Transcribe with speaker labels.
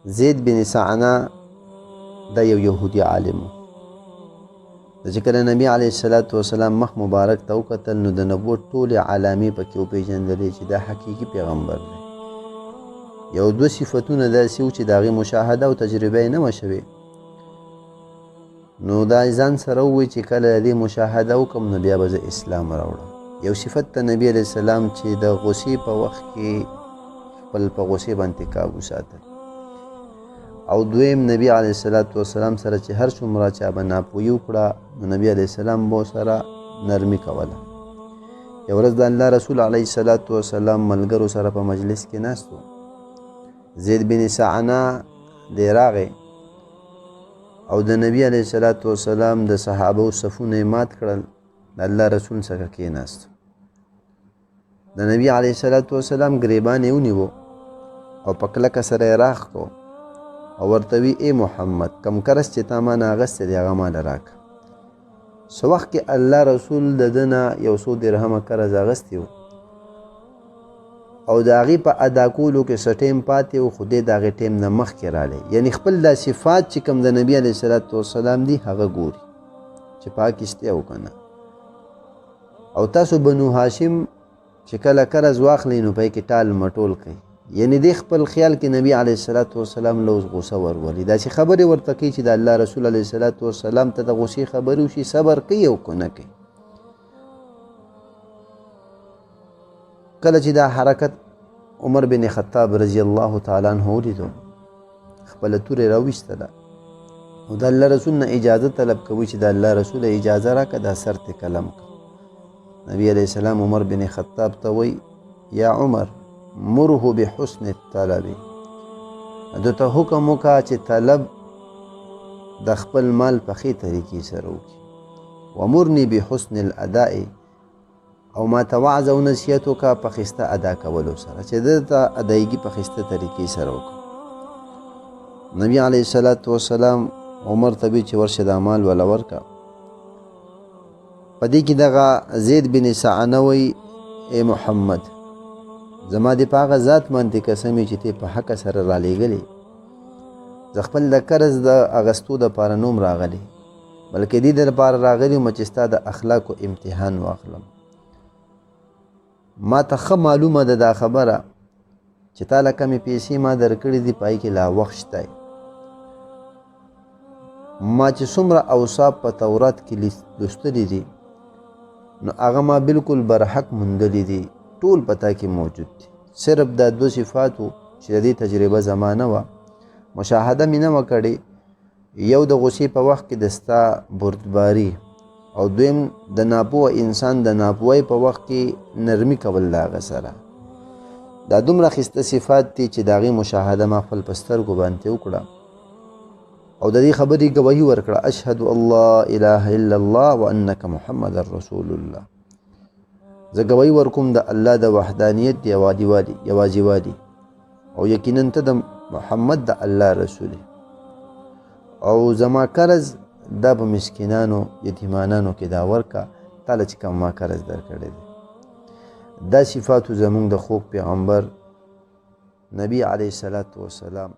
Speaker 1: زید بن سعنه دا یو یهودي عالم و چې کله نبی علیه الصلاۃ والسلام مخ مبارک ته وکتل نو د نبوت ټولې علامې پکې وپېژندلې چې دا حقیقي پیغمبر دی. یو دوه صفتونه داسې وو چې د هغې مشاهده او تجربه یې نه وه شوې، نو دا ځان سره ووایي چې کله د دې مشاهده وکړم نو بیا به زه اسلام راوړم. یو صفت ته نبی علیه السلام چې د غصې په وخت کې خپل په غصې باندې قابو ساتل، او دویم نبی علیه السلام سره چې هر څومره چا به ناپوهي وکړه نو نبی علیه السلام به سره نرمي کوله. یو ورځ د الله رسول علیه السلام ملګرو سره په مجلس کې ناست و. زید بن سعنه دی راغی او د نبی علیه السلام د صحابه صفونه یې مات کړل، د الله رسول څخه کېناست. د نبی علیه السلام ګریبان یې ونیو او په کلکه سره یې راښ کړو او ورته وی ای محمد کم کرس چې تا ما نه اغستی دی هغه ماله راکړه. څه وخت کې الله رسول د ده نه یو څو درهمه قرض اغستی و او د هغې په ادا کولو کې څه ټیم پاتې و، خو دی د هغې ټیم نه مخکې رالی، یعنې خپل دا صفات چې کوم د نبي علیه السلام دي هغه ګوري چې پاک اشتیا و که نه. او تاسو بنو هاشم چې کله قرض واخلئ نو په یې کې ټال مټول کوي، یعنی دی خپل خیال کې نبی علیه السلام لوز غصه ورولي، داسې خبرې ورته کوي چې د الله رسول علیه السلام ته د غصې خبرې وشي صبر کوي او که نه کوي. کله چې دا حرکت عمر بن خطاب رضی الله تعالی عنه ولیدو خپله تورې راویستله او د الله رسول نه اجازه طلب کوي چې د الله رسول اجازه راکړه دا سر ته قلم کړه. نبی علیه السلام عمر بن خطاب ته وی یا عمر مره بحسن الطلب، دو ته حکم وکړه چې طلب د خپل مال په ښې طریقې سره وکړي. ومرني بحسن الاداء، او ما ته وعظ او نصیحت وکړه په ښایسته ادا کولو سره چې ده ته ادایګي په ښایسته طریقې سره وکړه. نبی علیه السلام عمر ته وی چې ورشه دا مال وله ورکړه. په دې کې دغه زید بن سعنه وی ای محمد زما دې په هغه ذات باندې قسم چې ته په حق سره رالیږلې، زه خپل د قرض د اغستو دپاره نوم راغلی بلکې دې دپاره راغلی وم چې ستا د اخلاقو امتحان واخلم. ما ته ښه معلومه ده دا خبره چې تا له کمې پیسې ما درکړې دي په هغې کې لا وخت شته. ما چې څومره اوصاف په تورات کې لوستلي دي نو هغه ما بالکل برحق موندلي دي، ټول پتا کې موجود دي. صرف دا دو صفاتو چې د دې تجربه زمانه وه، مشاهده مې نه وه کړې، یو د غصې په وخت کې د ستا بردباري، او دویم د ناپوه انسان د ناپوهۍ په وخت کې نرمي کول د هغه سره. دا دومره ښایسته صفات دي چې د هغې مشاهده ما خپل په سترګو باندې وکړه او د دې خبرې ګواهي ورکړه اشهد الله اله الا الله وانک محمد رسول الله. زه ګواهي ورکوم د الله د وحدانیت یوازیوالي او یقینا ته د محمد د الله رسول، او زما قرض دا په مسکینانو یتیمانانو کې دا ورکه تاله چې کوم ما قرض درکړی دی. دا صفاتو زمونږ د خوږ پیغمبر نبی علیه السلام